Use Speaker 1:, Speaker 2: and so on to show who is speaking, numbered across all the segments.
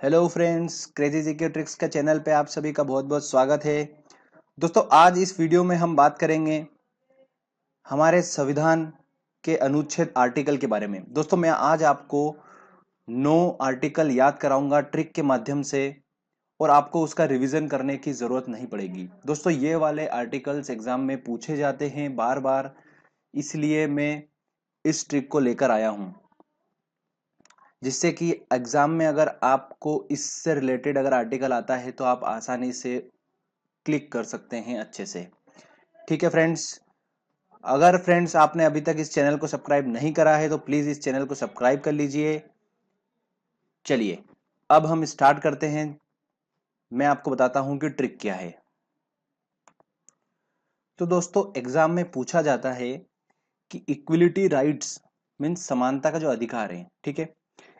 Speaker 1: Hello friends, crazy GK tricks का channel पे आप सभी का बहुत बहुत स्वागत है। दोस्तों, आज इस वीडियो में हम बात करेंगे हमारे संविधान के अनुच्छेद आर्टिकल के बारे में। दोस्तों, मैं आज आपको 9 आर्टिकल याद कराऊंगा ट्रिक के माध्यम से और आपको उसका रिवीजन करने की जरूरत नहीं पड़ेगी। दोस्तों, ये वाले आर्टिकल्स एग्जाम में पूछे जाते हैं बार बार, इसलिए मैं इस ट्रिक को लेकर आया हूं, जिससे कि एग्जाम में अगर आपको इससे रिलेटेड अगर आर्टिकल आता है तो आप आसानी से क्लिक कर सकते हैं अच्छे से। ठीक है फ्रेंड्स, अगर फ्रेंड्स आपने अभी तक इस चैनल को सब्सक्राइब नहीं करा है तो प्लीज इस चैनल को सब्सक्राइब कर लीजिए। चलिए, अब हम स्टार्ट करते हैं। मैं आपको बताता हूं कि ट्रिक क्या है। तो दोस्तों, एग्जाम में पूछा जाता है कि इक्विलिटी राइट्स मीन्स समानता का जो अधिकार है, ठीक है,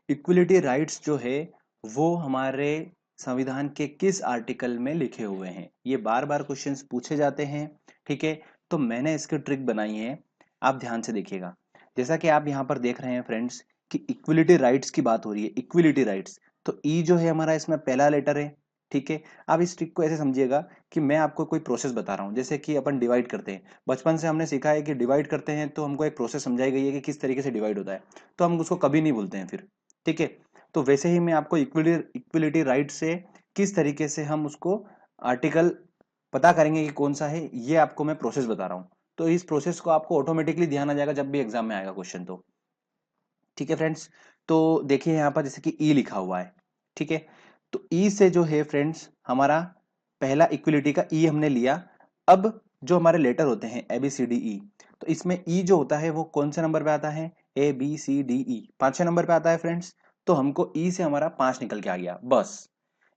Speaker 1: इक्विलिटी राइट्स जो है वो हमारे संविधान के किस आर्टिकल में लिखे हुए हैं। ये बार बार क्वेश्चंस पूछे जाते हैं, ठीक है। तो मैंने इसकी ट्रिक बनाई है, आप ध्यान से देखिएगा। जैसा कि आप यहाँ पर देख रहे हैं फ्रेंड्स कि इक्विलिटी राइट्स की बात हो रही है, इक्विलिटी राइट्स। तो ई जो है हमारा इसमें पहला लेटर है, ठीक है। आप इस ट्रिक को ऐसे समझिएगा कि मैं आपको कोई प्रोसेस बता रहा हूँ, जैसे कि अपन डिवाइड करते हैं। बचपन से हमने सीखा है कि डिवाइड करते हैं तो हमको एक प्रोसेस समझाई गई है कि किस तरीके से डिवाइड होता है, तो हम उसको कभी नहीं भूलते हैं फिर, ठीक है। तो वैसे ही मैं आपको इक्विलिटी राइट से किस तरीके से हम उसको आर्टिकल पता करेंगे कि कौन सा है, ये आपको मैं प्रोसेस बता रहा हूँ। तो इस प्रोसेस को आपको ऑटोमेटिकली ध्यान आ जाएगा जब भी एग्जाम में आएगा क्वेश्चन, तो ठीक है फ्रेंड्स। तो देखिए यहाँ पर जैसे कि ई लिखा हुआ है, ठीक है। तो ई से जो है फ्रेंड्स हमारा पहला इक्विलिटी का ई हमने लिया। अब जो हमारे लेटर होते हैं A B C D E, तो इसमें ई जो होता है वो कौन से नंबर पे आता है, A B C D E, 5वें नंबर पे आता है फ्रेंड्स। तो हमको ई से हमारा 5 निकल के आ गया, बस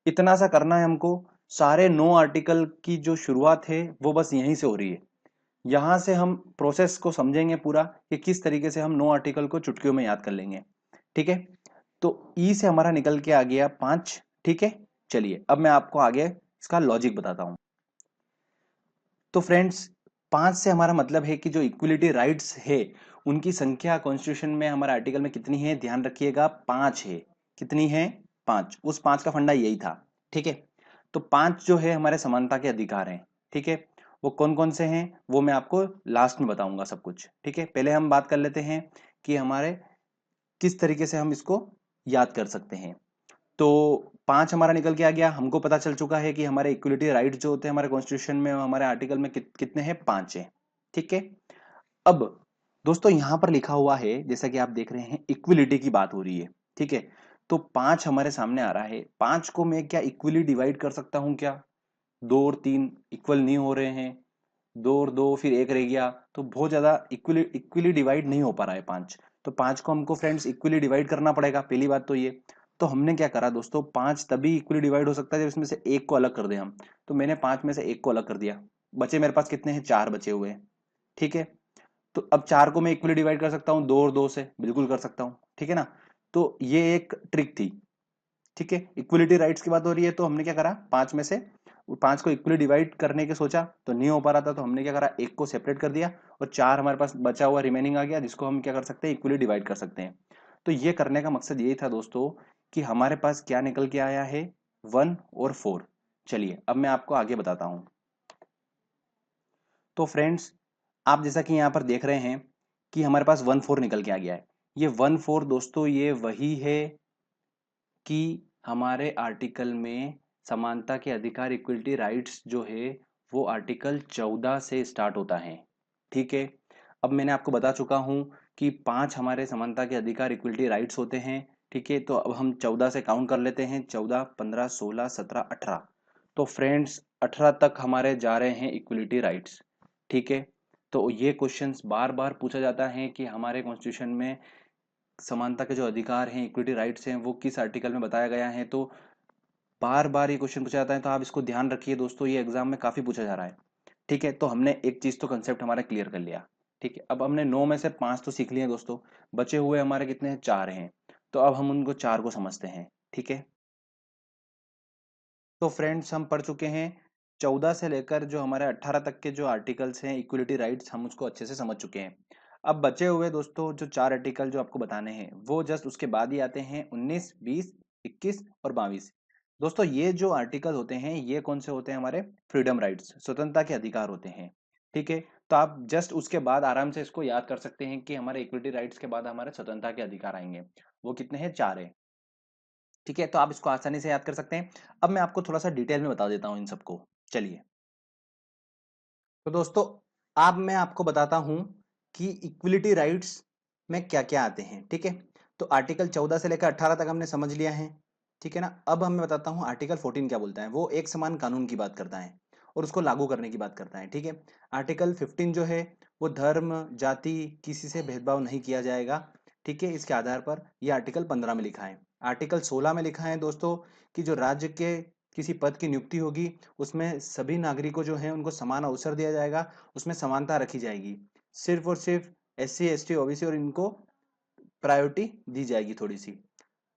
Speaker 1: इतना सा करना है हमको। सारे 9 आर्टिकल की जो शुरुआत है वो बस यहीं से हो रही है। यहां से हम प्रोसेस को समझेंगे पूरा कि किस तरीके से हम 9 आर्टिकल को चुटकियों में याद कर लेंगे, ठीक है। तो ई से हमारा निकल के आ गया 5, ठीक है। चलिए, अब मैं आपको आगे इसका लॉजिक बताता हूं। तो फ्रेंड्स, 5 से हमारा मतलब है कि जो इक्विलिटी राइट्स है उनकी संख्या कॉन्स्टिट्यूशन में हमारे आर्टिकल में कितनी है, ध्यान रखिएगा 5 है। कितनी है, 5। उस 5 का फंडा यही था, ठीक है। तो 5 जो है हमारे समानता के अधिकार हैं, ठीक है। वो कौन कौन से हैं वो मैं आपको लास्ट में बताऊंगा सब कुछ, ठीक है। पहले हम बात कर लेते हैं कि हमारे किस तरीके से हम इसको याद कर सकते हैं। तो 5 हमारा निकल के आ गया, हमको पता चल चुका है कि हमारे इक्वलिटी राइट जो होते हैं हमारे कॉन्स्टिट्यूशन में, हमारे आर्टिकल में कितने हैं, 5 है, ठीक है। अब दोस्तों यहाँ पर लिखा हुआ है, जैसा कि आप देख रहे हैं इक्विलिटी की बात हो रही है, ठीक है। तो 5 हमारे सामने आ रहा है, 5 को मैं क्या इक्वली डिवाइड कर सकता हूं क्या? 2 और 3 इक्वल नहीं हो रहे हैं, 2 और 2 फिर 1 रह गया, तो बहुत ज्यादा इक्वली इक्वली डिवाइड नहीं हो पा रहा है 5। तो 5 को हमको फ्रेंड्स इक्वली डिवाइड करना पड़ेगा, पहली बात तो ये। तो हमने क्या करा दोस्तों, 5 तभी इक्वली डिवाइड हो सकता है जब इसमें से एक को अलग कर दें हम। तो मैंने 5 में से एक को अलग कर दिया, बचे मेरे पास कितने हैं, 4 बचे हुए हैं, ठीक है। तो अब 4 को मैं इक्वली डिवाइड कर सकता हूँ 2 और 2 से, बिल्कुल कर सकता हूँ, ठीक है ना। तो ये एक ट्रिक थी, ठीक है। इक्वलिटी राइट्स की बात हो रही है, तो हमने क्या करा, 5 में से 5 को इक्वली डिवाइड करने के सोचा तो नहीं हो पा रहा था, तो हमने क्या करा, एक को सेपरेट कर दिया और 4 हमारे पास बचा हुआ रिमेनिंग आ गया, जिसको हम क्या कर सकते हैं, इक्वली डिवाइड कर सकते हैं। तो ये करने का मकसद यही था दोस्तों कि हमारे पास क्या निकल के आया है, 1 और 4। चलिए, अब मैं आपको आगे बताता हूं। तो फ्रेंड्स, आप जैसा कि यहाँ पर देख रहे हैं कि हमारे पास 1 4 निकल के आ गया है। ये 1 4 दोस्तों ये वही है कि हमारे आर्टिकल में समानता के अधिकार इक्वलिटी राइट्स जो है वो आर्टिकल 14 से स्टार्ट होता है, ठीक है। अब मैंने आपको बता चुका हूं कि 5 हमारे समानता के अधिकार इक्वलिटी राइट्स होते हैं, ठीक है। तो अब हम 14 से काउंट कर लेते हैं, 14 15 16 17 18। तो फ्रेंड्स 18 तक हमारे जा रहे हैं इक्वलिटी राइट्स, ठीक है। तो ये क्वेश्चंस बार बार पूछा जाता है कि हमारे कॉन्स्टिट्यूशन में समानता के जो अधिकार हैं, इक्विटी राइट्स हैं, वो किस आर्टिकल में बताया गया है। तो बार बार ये क्वेश्चन पूछा जाता है, तो आप इसको ध्यान रखिए दोस्तों, ये एग्जाम में काफी पूछा जा रहा है, ठीक है। तो हमने एक चीज तो कंसेप्ट हमारा क्लियर कर लिया, ठीक है। अब हमने 9 में से 5 तो सीख लिए दोस्तों, बचे हुए हमारे कितने हैं, 4 हैं। तो अब हम उनको 4 को समझते हैं, ठीक है। तो फ्रेंड्स, हम पढ़ चुके हैं 14 से लेकर जो हमारे 18 तक के जो आर्टिकल्स हैं इक्वलिटी राइट्स, हम उसको अच्छे से समझ चुके हैं। अब बचे हुए दोस्तों जो 4 आर्टिकल जो आपको बताने हैं वो जस्ट उसके बाद ही आते हैं, 19 20 21 और 22। दोस्तों ये जो आर्टिकल होते हैं ये कौन से होते हैं, हमारे फ्रीडम राइट्स, स्वतंत्रता के अधिकार होते हैं। ठीक है, तो आप जस्ट उसके बाद आराम से इसको याद कर सकते हैं कि हमारे इक्विटी राइट्स के बाद हमारे स्वतंत्रता के अधिकार आएंगे। वो कितने हैं, 4 है। ठीक है, तो आप इसको आसानी से याद कर सकते हैं। अब मैं आपको थोड़ा सा डिटेल में बता देता हूं इन सबको। चलिए, तो दोस्तों अब मैं आपको बताता हूं कि इक्विलिटी राइट्स में क्या क्या आते हैं। ठीक है, तो आर्टिकल 14 से लेकर 18 तक हमने समझ लिया है। ठीक है ना, अब मैं बताता हूं आर्टिकल 14 क्या बोलता है। वो एक समान कानून की बात करता है और उसको लागू करने की बात करता है। ठीक है, आर्टिकल 15 जो है वो धर्म जाति किसी से भेदभाव नहीं किया जाएगा। ठीक है, इसके आधार पर यह आर्टिकल 15 में लिखा है। आर्टिकल 16 में लिखा है दोस्तों कि जो राज्य के किसी पद की नियुक्ति होगी उसमें सभी नागरिकों जो हैं उनको समान अवसर दिया जाएगा, उसमें समानता रखी जाएगी। सिर्फ और सिर्फ SC ST OBC और इनको प्रायोरिटी दी जाएगी थोड़ी सी।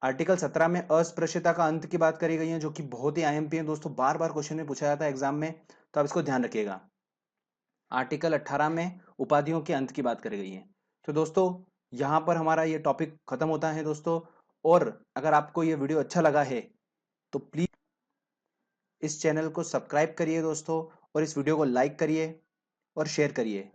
Speaker 1: आर्टिकल 17 में अस्पृश्यता का अंत की बात करी गई है, जो कि बहुत ही IMP है दोस्तों, बार बार क्वेश्चन में पूछा जाता है एग्जाम में, तो आप इसको ध्यान रखिएगा। आर्टिकल 18 में उपाधियों के अंत की बात करी गई है। तो दोस्तों यहां पर हमारा ये टॉपिक खत्म होता है दोस्तों। और अगर आपको ये वीडियो अच्छा लगा है तो प्लीज इस चैनल को सब्सक्राइब करिए दोस्तों, और इस वीडियो को लाइक करिए और शेयर करिए।